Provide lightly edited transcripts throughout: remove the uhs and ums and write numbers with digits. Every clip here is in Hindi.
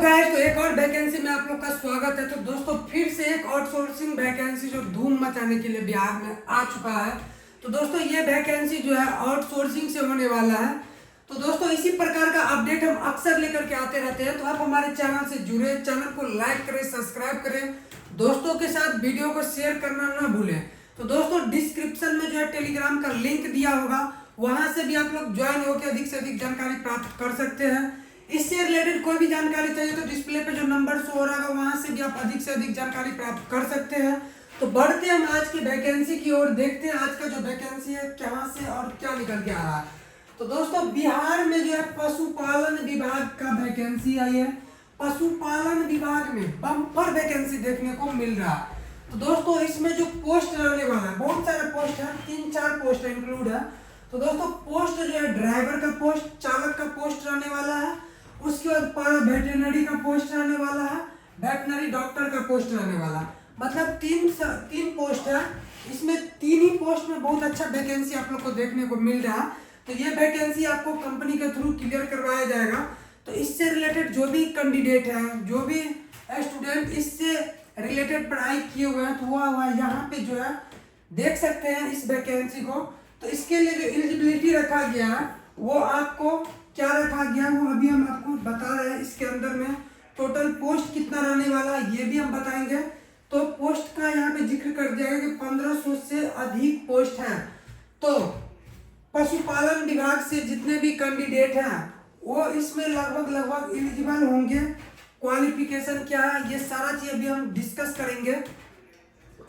गाइस, तो एक और वैकेंसी में आप लोग का स्वागत है। तो दोस्तों फिर से एक आउटसोर्सिंग वैकेंसी जो धूम मचाने के लिए बिहार में आ चुका है। तो दोस्तों ये वैकेंसी जो है आउटसोर्सिंग से होने वाला है। तो दोस्तों इसी प्रकार का अपडेट हम अक्सर लेकर के आते रहते हैं। तो आप हमारे चैनल से जुड़े, चैनल को लाइक करें, सब्सक्राइब करें, दोस्तों के साथ वीडियो को शेयर करना ना भूलें। तो दोस्तों डिस्क्रिप्शन में जो है टेलीग्राम का लिंक दिया होगा, वहां से भी आप लोग ज्वाइन होकर अधिक से अधिक जानकारी प्राप्त कर सकते हैं। इससे रिलेटेड कोई भी जानकारी चाहिए तो डिस्प्ले पे जो नंबर शो हो रहा है वहां से भी आप अधिक से अधिक जानकारी प्राप्त कर सकते हैं। तो बढ़ते हैं हम आज की वैकेंसी की ओर, देखते हैं आज का जो वैकेंसी है कहां से और क्या निकल के आ रहा है। तो दोस्तों बिहार में जो है पशुपालन विभाग का वैकेंसी आई है। पशुपालन विभाग में बम्पर वैकेंसी देखने को मिल रहा है। तो दोस्तों इसमें जो पोस्ट रहने वाला है, बहुत सारे पोस्ट है, 3-4 पोस्ट इंक्लूड है। तो दोस्तों पोस्ट जो है ड्राइवर का पोस्ट, चालक का पोस्ट रहने वाला है। उसके बाद पैरा वेटरनरी का पोस्ट रहने वाला है, वेटनरी डॉक्टर का पोस्ट रहने वाला है। मतलब तीन पोस्ट है। इसमें तीन ही पोस्ट में बहुत अच्छा वैकेंसी आप लोग को देखने को मिल रहा है। तो ये वैकेंसी आपको कंपनी के थ्रू क्लियर करवाया जाएगा। तो इससे रिलेटेड जो भी कैंडिडेट है, जो भी स्टूडेंट इससे रिलेटेड पढ़ाई किए हुए हैं, तो वह यहाँ पे जो है देख सकते हैं इस वैकेंसी को। तो इसके लिए जो एलिजिबिलिटी रखा गया है वो आपको क्या रखा गया वो अभी हम आपको बता रहे हैं। इसके अंदर में टोटल पोस्ट कितना रहने वाला है ये भी हम बताएंगे। तो पोस्ट का यहाँ पे जिक्र कर दिया गया कि 1500 से अधिक पोस्ट हैं। तो पशुपालन विभाग से जितने भी कैंडिडेट हैं वो इसमें लगभग एलिजिबल होंगे। क्वालिफिकेशन क्या है ये सारा चीज अभी हम डिस्कस करेंगे।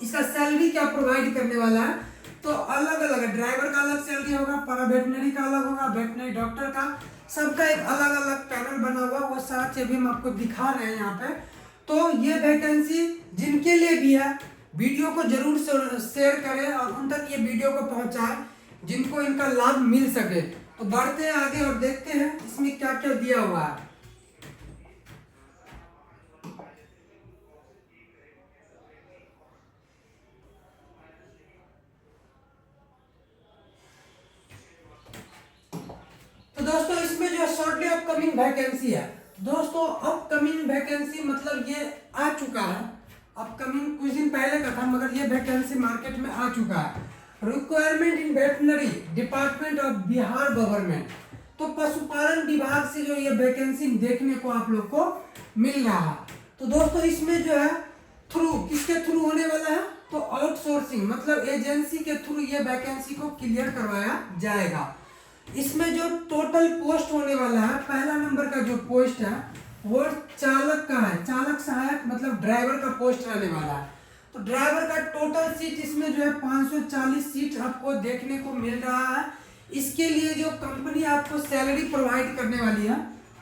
इसका सैलरी क्या प्रोवाइड करने वाला है, तो अलग अलग है। ड्राइवर का अलग सैलरी होगा, पैरा वेटनरी का अलग होगा, वेटनरी डॉक्टर का, सबका एक अलग अलग पैनल बना हुआ, वो सारा चीज भी हम आपको दिखा रहे हैं यहाँ पे। तो ये वैकेंसी जिनके लिए भी है वीडियो को जरूर शेयर करें और उन तक ये वीडियो को पहुंचाएं जिनको इनका लाभ मिल सके। तो बढ़ते हैं आगे और देखते हैं इसमें क्या क्या दिया हुआ है। तो दोस्तों इसमें जो शॉर्टली अपकमिंग वैकेंसी है, दोस्तों अपकमिंग वैकेंसी मतलब ये आ चुका है। अपकमिंग कुछ दिन पहले का था मगर ये वैकेंसी मार्केट में आ चुका है। Requirement in veterinary department of Bihar government. तो पशुपालन विभाग से जो ये वैकेंसी देखने को आप लोग को मिल रहा है। तो दोस्तों इसमें जो है थ्रू किसके थ्रू होने वाला है, तो आउटसोर्सिंग मतलब एजेंसी के थ्रू ये वैकेंसी को क्लियर करवाया जाएगा। इसमें जो टोटल पोस्ट होने वाला है, पहला नंबर का जो पोस्ट है वो चालक का है, चालक सहायक मतलब ड्राइवर का पोस्ट रहने वाला है। तो ड्राइवर का टोटल सीट इसमें जो है 540 सीट आपको देखने को मिल रहा है। इसके लिए जो कंपनी आपको सैलरी प्रोवाइड करने वाली है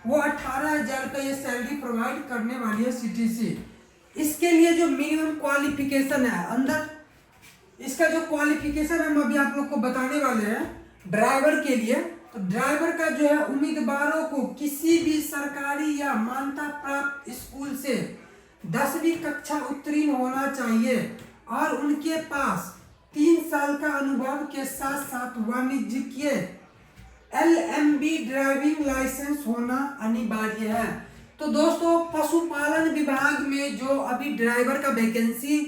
वो 18,000 का ये सैलरी प्रोवाइड करने वाली है सीटीसी। इसके लिए जो मिनिमम क्वालिफिकेशन है अंदर, इसका जो क्वालिफिकेशन हम अभी आप लोग को बताने वाले हैं ड्राइवर के लिए। तो ड्राइवर का जो है उम्मीदवारों को किसी भी सरकारी या मान्यता प्राप्त स्कूल से 10वीं कक्षा उत्तीर्ण होना चाहिए और उनके पास 3 साल का अनुभव के साथ साथ वाणिज्यिक LMB ड्राइविंग लाइसेंस होना अनिवार्य है। तो दोस्तों पशुपालन विभाग में जो अभी ड्राइवर का वैकेंसी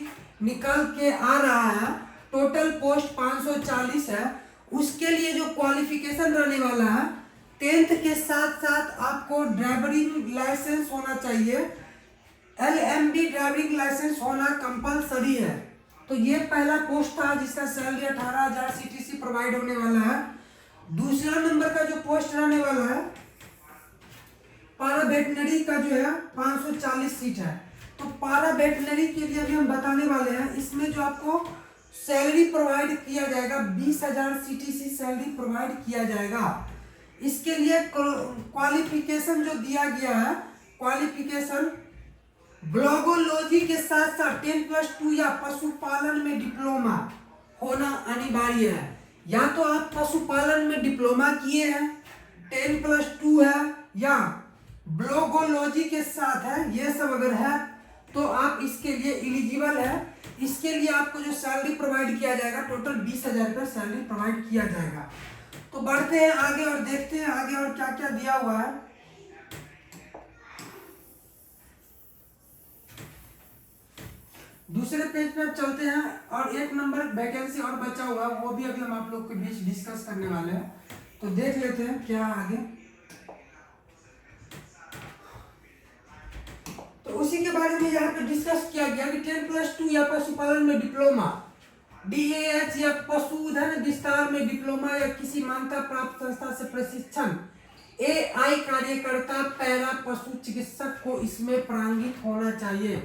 निकल के आ रहा है, टोटल पोस्ट 540 है। उसके लिए जो क्वालिफिकेशन रहने वाला है 10th के साथ साथ आपको ड्राइविंग लाइसेंस होना चाहिए। LMB ड्राइविंग लाइसेंस होना कंपलसरी है। तो ये पहला पोस्ट था जिसका सैलरी 18,000 सीटीसी प्रोवाइड होने वाला है। दूसरा नंबर का जो पोस्ट रहने वाला है पैरा वेटनरी का जो है 540 सीट है। तो पैरा वेटनरी के लिए भी हम बताने वाले हैं। इसमें जो आपको सैलरी प्रोवाइड किया जाएगा 20,000 सीटीसी सैलरी प्रोवाइड किया जाएगा। इसके लिए क्वालिफिकेशन जो दिया गया है, क्वालिफिकेशन ब्लॉगोलॉजी के साथ साथ 10+2 या पशुपालन में डिप्लोमा होना अनिवार्य है। या तो आप पशुपालन में डिप्लोमा किए हैं, 10+2 है, या ब्लॉगोलॉजी के साथ है, ये सब अगर है तो आप इसके लिए एलिजिबल है। इसके लिए आपको जो सैलरी प्रोवाइड किया जाएगा टोटल 20,000 रुपये सैलरी प्रोवाइड किया जाएगा। तो बढ़ते हैं आगे और देखते हैं आगे और क्या क्या दिया हुआ है। दूसरे पेज पे अब चलते हैं और एक नंबर वैकेंसी और बचा हुआ वो भी अभी हम आप लोग के बीच डिस्कस करने वाले हैं, तो देख लेते हैं क्या आगे। तो उसी के बारे में यहाँ पे डिस्कस किया गया कि 10+2 या पशुपालन में डिप्लोमा, DAH या पशुधन विस्तार में डिप्लोमा या किसी मान्यता प्राप्त संस्था से प्रशिक्षण AI कार्यकर्ता पैरा पशु चिकित्सक को इसमें प्रांगित होना चाहिए।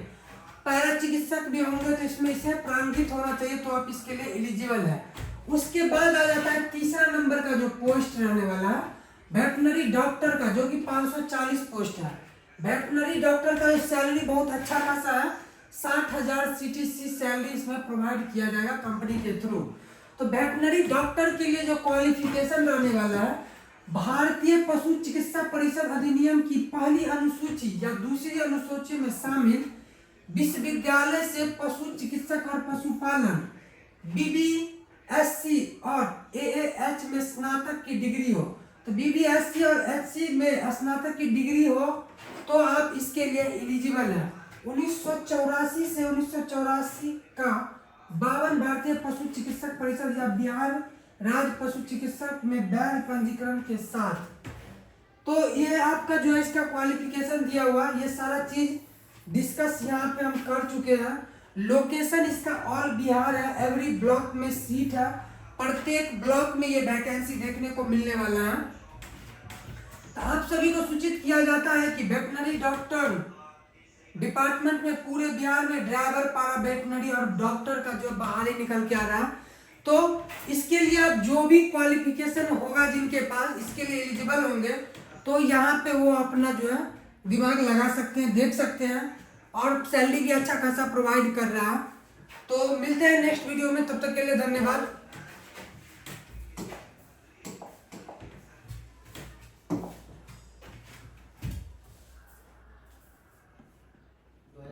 पैरा चिकित्सक भी होंगे तो इसमें इसे प्रांगित होना चाहिए, तो आप इसके लिए एलिजिबल है। उसके बाद आ जाता है तीसरा नंबर का जो पोस्ट रहने वाला है वेटनरी डॉक्टर का, जो कि 540 पोस्ट है। वेटनरी डॉक्टर का सैलरी बहुत अच्छा खासा है, 60,000 CTC सैलरी इसमें प्रोवाइड किया जाएगा कंपनी के थ्रू। तो वेटनरी डॉक्टर के लिए जो क्वालिफिकेशन रहने वाला है, भारतीय पशु चिकित्सा परिषद अधिनियम की पहली अनुसूची या दूसरी अनुसूची में शामिल विश्वविद्यालय से पशु चिकित्सक और पशुपालन BBSc और AAH में स्नातक की डिग्री हो। तो BBSc और HC में स्नातक की डिग्री हो तो आप इसके लिए एलिजिबल है। 1984 से 1984 का 52 भारतीय पशु चिकित्सक परिषद या बिहार राज्य पशु चिकित्सक में बैल पंजीकरण के साथ। तो ये आपका जो है इसका क्वालिफिकेशन दिया हुआ, ये सारा चीज डिस्कस यहाँ पे हम कर चुके हैं। लोकेशन इसका ऑल बिहार है, एवरी ब्लॉक में सीट है, प्रत्येक ब्लॉक में ये वैकेंसी देखने को मिलने वाला है। तो आप सभी को सूचित किया जाता है कि वेटनरी डॉक्टर डिपार्टमेंट में पूरे बिहार में ड्राइवर, पारा वेटनरी और डॉक्टर का जो बाहर ही निकल के आ रहा है। तो इसके लिए आप जो भी क्वालिफिकेशन होगा जिनके पास, इसके लिए एलिजिबल होंगे, तो यहाँ पे वो अपना जो है दिमाग लगा सकते हैं, देख सकते हैं, और सैलरी भी अच्छा खासा प्रोवाइड कर रहा है। तो मिलते हैं नेक्स्ट वीडियो में, तब तक के लिए धन्यवाद।